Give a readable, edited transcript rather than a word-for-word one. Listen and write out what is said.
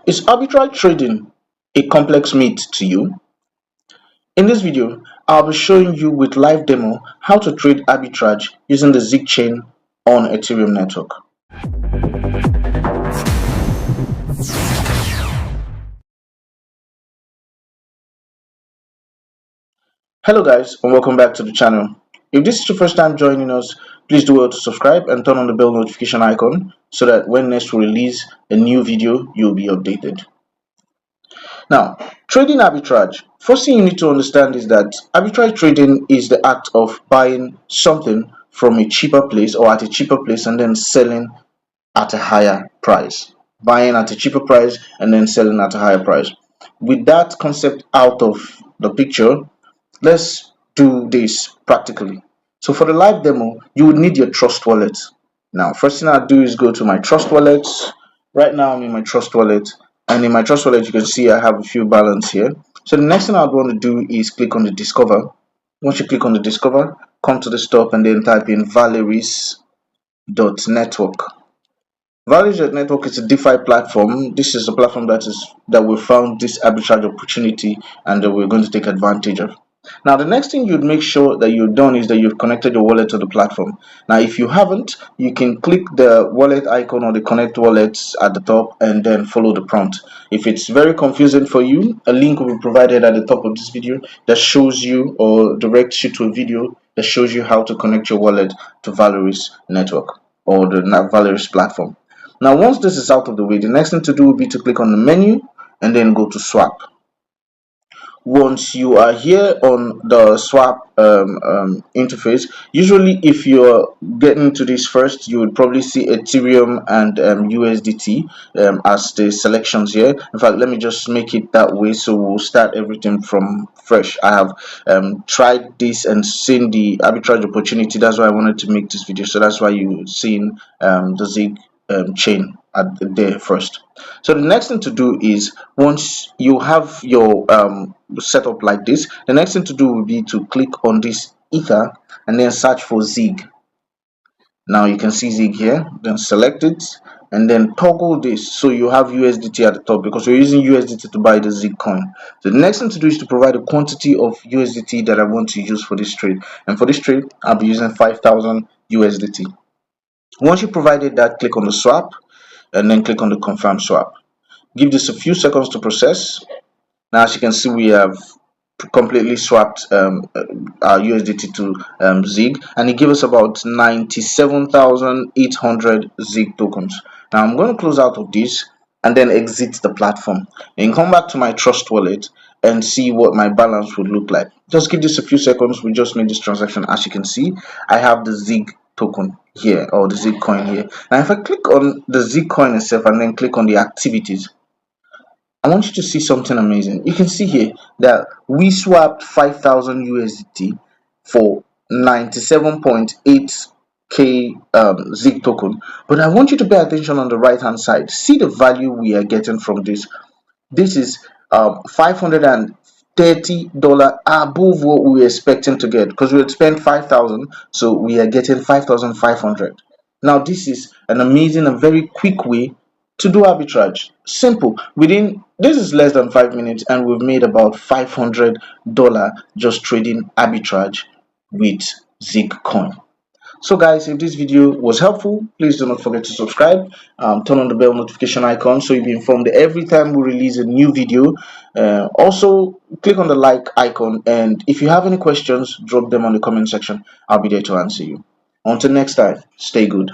Is arbitrage trading a complex myth to you? In this video, I'll be showing you with live demo how to trade arbitrage using the ZIGChain on Ethereum network. Hello guys, and welcome back to the channel. If this is your first time joining us, please do well to subscribe and turn on the bell notification icon so that when next we release a new video, you'll be updated. Now, trading arbitrage. First thing you need to understand is that arbitrage trading is the act of buying something from a cheaper place or at a cheaper place and then selling at a higher price. Buying at a cheaper price and then selling at a higher price. With that concept out of the picture, let's do this practically. So for the live demo, you would need your Trust wallet. Now, first thing I'll do is go to my Trust wallet. Right now, I'm in my Trust wallet. And in my Trust wallet, you can see I have a few balance here. So the next thing I'd want to do is click on the Discover. Once you click on the Discover, come to the top and then type in Valeries.network. Valeries.network is a DeFi platform. This is a platform that we found this arbitrage opportunity and that we're going to take advantage of. Now, the next thing you'd make sure that you've done is that you've connected your wallet to the platform. Now, if you haven't, you can click the wallet icon or the connect wallets at the top and then follow the prompt. If it's very confusing for you, a link will be provided at the top of this video that shows you or directs you to a video that shows you how to connect your wallet to Valeries network or the Valeries platform. Now, once this is out of the way, the next thing to do will be to click on the menu and then go to swap. Once you are here on the swap interface, usually if you're getting to this first, you would probably see Ethereum and USDT as the selections here. In fact, let me just make it that way so we'll start everything from fresh. I have tried this and seen the arbitrage opportunity. That's why I wanted to make this video. So that's why you're seeing the ZIG chain at there first. So the next thing to do is, once you have your setup like this, the next thing to do will be to click on this Ether and then search for ZIG. Now you can see ZIG here, then select it and then toggle this so you have USDT at the top because we're using USDT to buy the ZIG coin. So the next thing to do is to provide a quantity of USDT that I want to use for this trade, and for this trade I'll be using 5,000 USDT. Once you provided that, click on the swap and then click on the confirm swap. Give this a few seconds to process. Now, as you can see, we have completely swapped our USDT to ZIG, and it gave us about 97,800 ZIG tokens. Now I'm going to close out of this and then exit the platform and come back to my Trust wallet and see what my balance would look like. Just give this a few seconds. We just made this transaction. As you can see, I have the ZIG token here, or the ZIG coin here. Now if I click on the ZIG coin itself and then click on the activities, I want you to see something amazing. You can see here that we swapped 5,000 USDT for 97.8k ZIG token, but I want you to pay attention on the right hand side. See the value we are getting from this. This is $530 above what we were expecting to get, because we had spent 5,000, so we are getting 5,500. Now this is an amazing and very quick way to do arbitrage. Simple. This is less than 5 minutes and we've made about $500 just trading arbitrage with ZIG coin. So guys, if this video was helpful, please do not forget to subscribe, turn on the bell notification icon so you'll be informed every time we release a new video. Also click on the like icon, and if you have any questions, drop them on the comment section. I'll be there to answer you. Until next time, stay good.